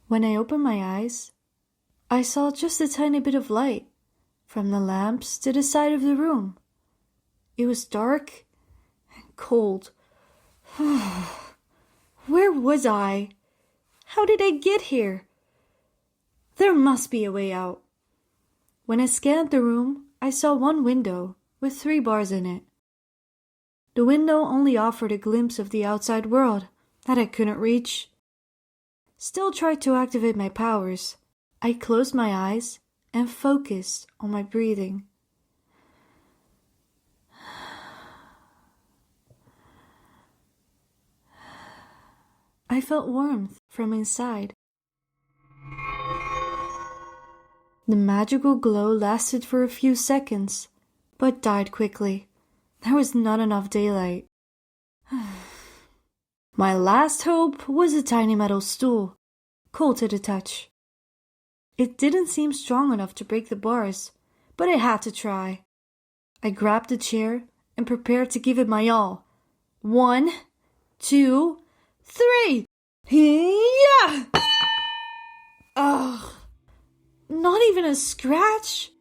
When I opened my eyes, I saw just a tiny bit of light from the lamps to the side of the room. It was dark and cold. Where was I? How did I get here? There must be a way out. When I scanned the room, I saw one window with 3 bars in it. The window only offered a glimpse of the outside world that I couldn't reach. Still tried to activate my powers. I closed my eyes and focused on my breathing. I felt warmth from inside. The magical glow lasted for a few seconds, but died quickly. There was not enough daylight. My last hope was a tiny metal stool, cold to the touch. It didn't seem strong enough to break the bars, but I had to try. I grabbed the chair and prepared to give it my all. 1, 2, 3! Yeah! Ugh! Not even a scratch?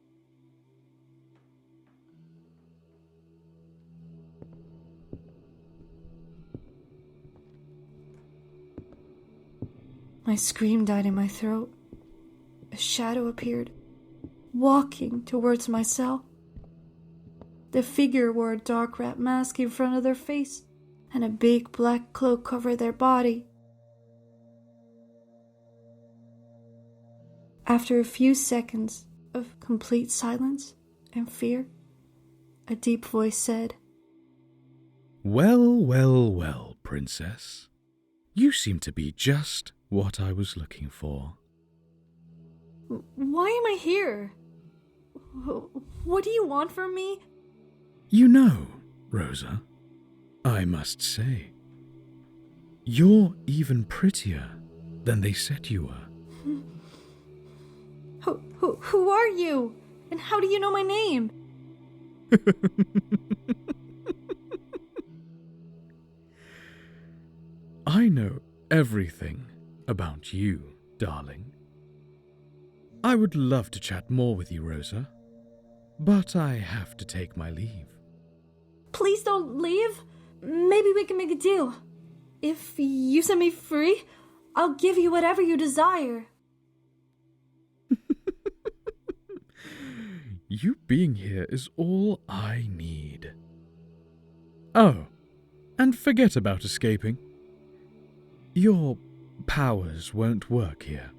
My scream died in my throat. A shadow appeared, walking towards my cell. The figure wore a dark rat mask in front of their face, and a big black cloak covered their body. After a few seconds of complete silence and fear, a deep voice said, "Well, well, well, Princess. You seem to be just what I was looking for." "Why am I here? What do you want from me?" You know, Rosa, I must say, you're even prettier than they said you were. Who are you? And how do you know my name? I know everything about you, darling. I would love to chat more with you, Rosa, but I have to take my leave. Please don't leave. Maybe we can make a deal. If you set me free, I'll give you whatever you desire. You being here is all I need. Oh, and forget about escaping. Your powers won't work here.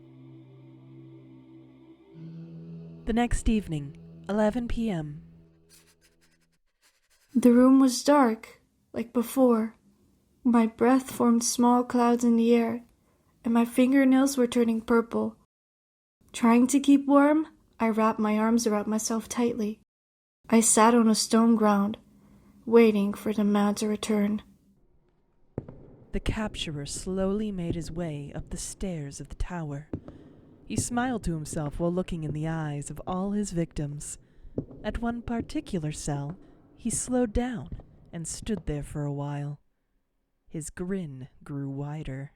The next evening, 11 p.m. The room was dark, like before. My breath formed small clouds in the air, and my fingernails were turning purple. Trying to keep warm, I wrapped my arms around myself tightly. I sat on a stone ground, waiting for the man to return. The capturer slowly made his way up the stairs of the tower. He smiled to himself while looking in the eyes of all his victims. At one particular cell, he slowed down and stood there for a while. His grin grew wider.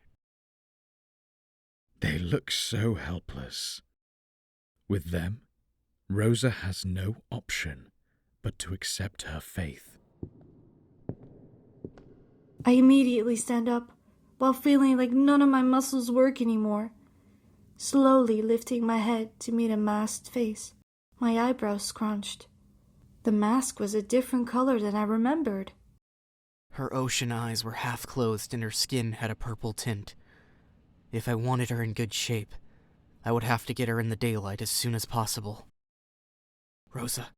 They look so helpless. With them, Rosa has no option but to accept her faith. I immediately stand up, while feeling like none of my muscles work anymore. Slowly lifting my head to meet a masked face, my eyebrows scrunched. The mask was a different color than I remembered. Her ocean eyes were half closed and her skin had a purple tint. If I wanted her in good shape, I would have to get her in the daylight as soon as possible. Rosa,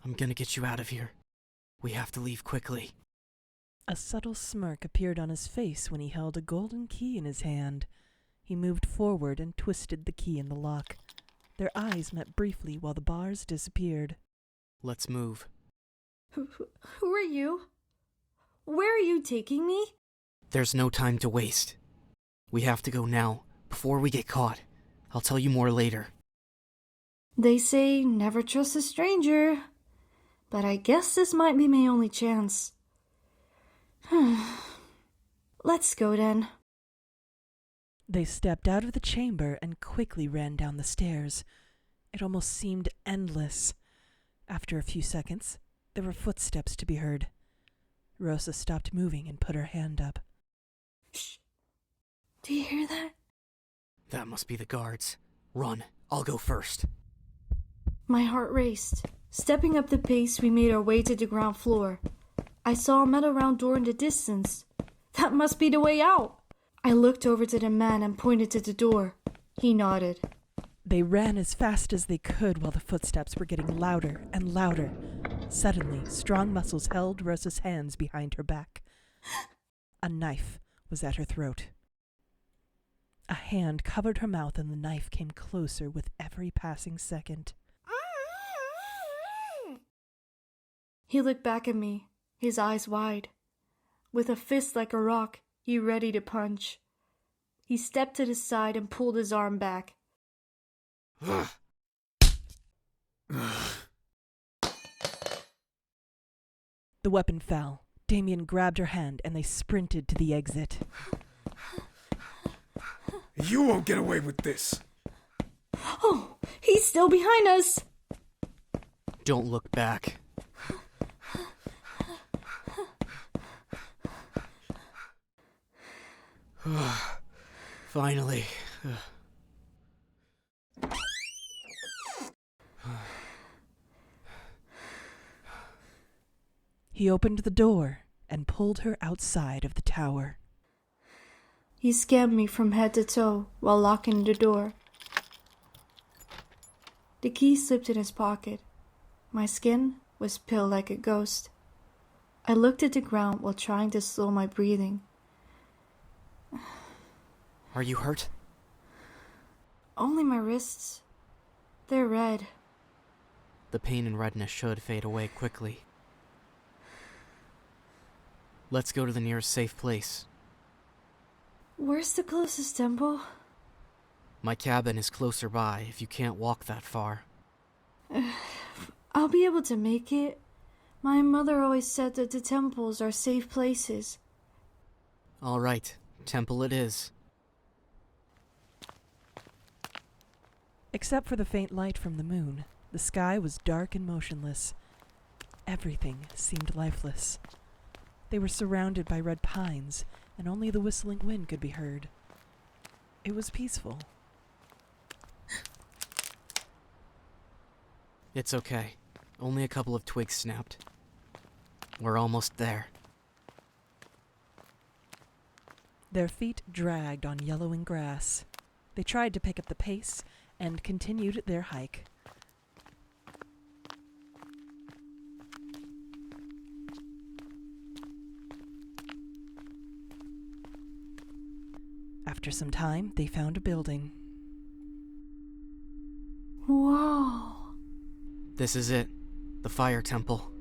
I'm gonna get you out of here. We have to leave quickly. A subtle smirk appeared on his face when he held a golden key in his hand. He moved forward and twisted the key in the lock. Their eyes met briefly while the bars disappeared. Let's move. Who are you? Where are you taking me? There's no time to waste. We have to go now, before we get caught. I'll tell you more later. They say never trust a stranger, but I guess this might be my only chance. Let's go then. They stepped out of the chamber and quickly ran down the stairs. It almost seemed endless. After a few seconds, there were footsteps to be heard. Rosa stopped moving and put her hand up. Shh. Do you hear that? That must be the guards. Run, I'll go first. My heart raced. Stepping up the pace, we made our way to the ground floor. I saw a metal round door in the distance. That must be the way out. I looked over to the man and pointed to the door. He nodded. They ran as fast as they could while the footsteps were getting louder and louder. Suddenly, strong muscles held Rosa's hands behind her back. A knife was at her throat. A hand covered her mouth and the knife came closer with every passing second. He looked back at me, his eyes wide. With a fist like a rock, he ready to punch. He stepped to the side and pulled his arm back. The weapon fell. Damian grabbed her hand and they sprinted to the exit. You won't get away with this. Oh, he's still behind us. Don't look back. Finally. He opened the door and pulled her outside of the tower. He scanned me from head to toe while locking the door. The key slipped in his pocket. My skin was pale like a ghost. I looked at the ground while trying to slow my breathing. Are you hurt? Only my wrists. They're red. The pain and redness should fade away quickly. Let's go to the nearest safe place. Where's the closest temple? My cabin is closer by if you can't walk that far. I'll be able to make it. My mother always said that the temples are safe places. All right, temple it is. Except for the faint light from the moon, the sky was dark and motionless. Everything seemed lifeless. They were surrounded by red pines, and only the whistling wind could be heard. It was peaceful. It's okay. Only a couple of twigs snapped. We're almost there. Their feet dragged on yellowing grass. They tried to pick up the pace and continued their hike. After some time, they found a building. Whoa. This is it. The fire temple.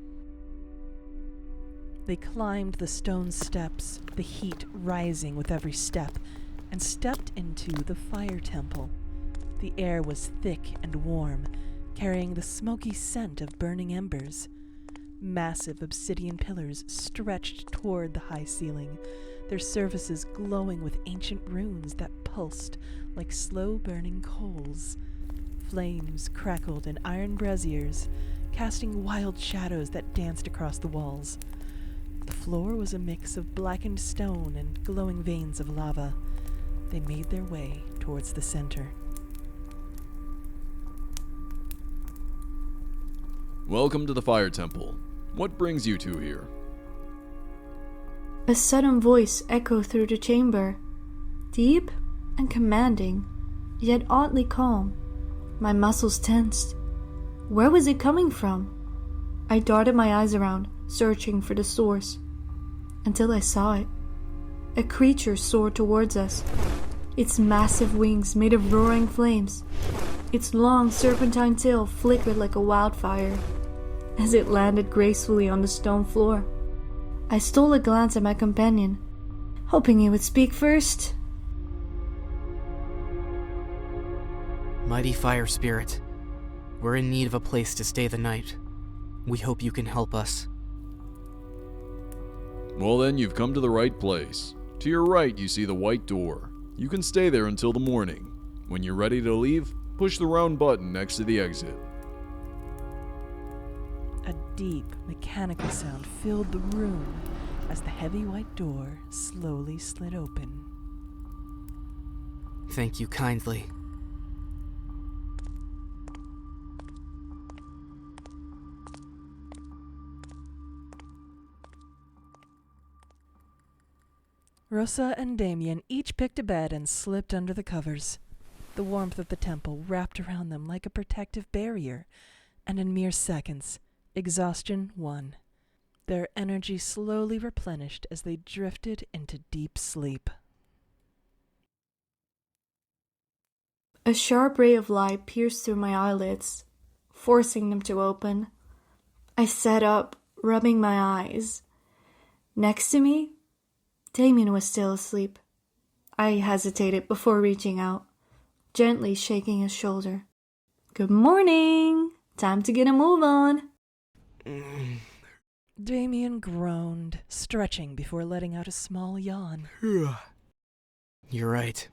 They climbed the stone steps, the heat rising with every step, and stepped into the fire temple. The air was thick and warm, carrying the smoky scent of burning embers. Massive obsidian pillars stretched toward the high ceiling, their surfaces glowing with ancient runes that pulsed like slow-burning coals. Flames crackled in iron braziers, casting wild shadows that danced across the walls. The floor was a mix of blackened stone and glowing veins of lava. They made their way towards the center. Welcome to the Fire Temple. What brings you two here? A sudden voice echoed through the chamber, deep and commanding, yet oddly calm. My muscles tensed. Where was it coming from? I darted my eyes around, searching for the source, until I saw it. A creature soared towards us, its massive wings made of roaring flames. Its long serpentine tail flickered like a wildfire as it landed gracefully on the stone floor. I stole a glance at my companion, hoping he would speak first. Mighty fire spirit, we're in need of a place to stay the night. We hope you can help us. Well then, you've come to the right place. To your right, you see the white door. You can stay there until the morning. When you're ready to leave, push the round button next to the exit. A deep, mechanical sound filled the room as the heavy white door slowly slid open. Thank you kindly. Rosa and Damian each picked a bed and slipped under the covers. The warmth of the temple wrapped around them like a protective barrier, and in mere seconds, exhaustion won. Their energy slowly replenished as they drifted into deep sleep. A sharp ray of light pierced through my eyelids, forcing them to open. I sat up, rubbing my eyes. Next to me, Damian was still asleep. I hesitated before reaching out, gently shaking his shoulder. "Good morning! Time to get a move on." Damian groaned, stretching before letting out a small yawn. You're right.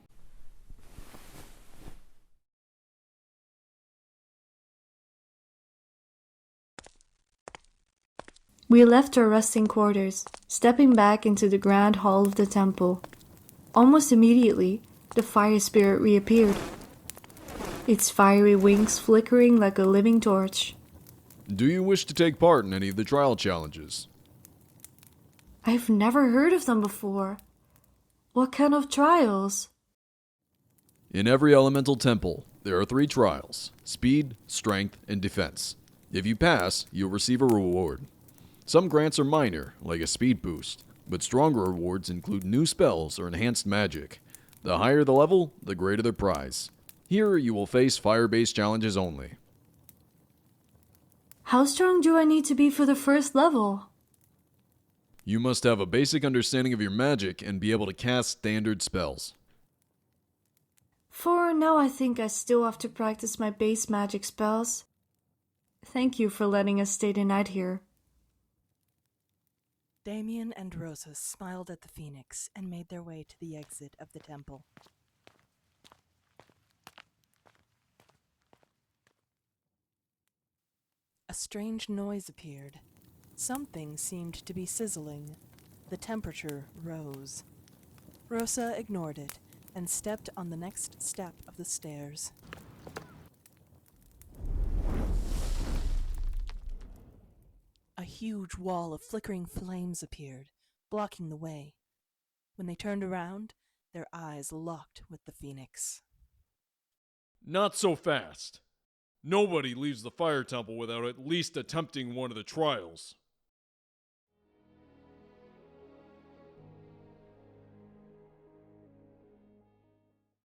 We left our resting quarters, stepping back into the grand hall of the temple. Almost immediately, the fire spirit reappeared, its fiery wings flickering like a living torch. Do you wish to take part in any of the trial challenges? I've never heard of them before. What kind of trials? In every elemental temple, there are 3 trials: speed, strength, and defense. If you pass, you'll receive a reward. Some grants are minor, like a speed boost, but stronger rewards include new spells or enhanced magic. The higher the level, the greater the prize. Here, you will face fire-based challenges only. How strong do I need to be for the first level? You must have a basic understanding of your magic and be able to cast standard spells. For now, I think I still have to practice my base magic spells. Thank you for letting us stay the night here. Damian and Rosa smiled at the phoenix and made their way to the exit of the temple. A strange noise appeared. Something seemed to be sizzling. The temperature rose. Rosa ignored it and stepped on the next step of the stairs. A huge wall of flickering flames appeared, blocking the way. When they turned around, their eyes locked with the phoenix. Not so fast. Nobody leaves the fire temple without at least attempting one of the trials.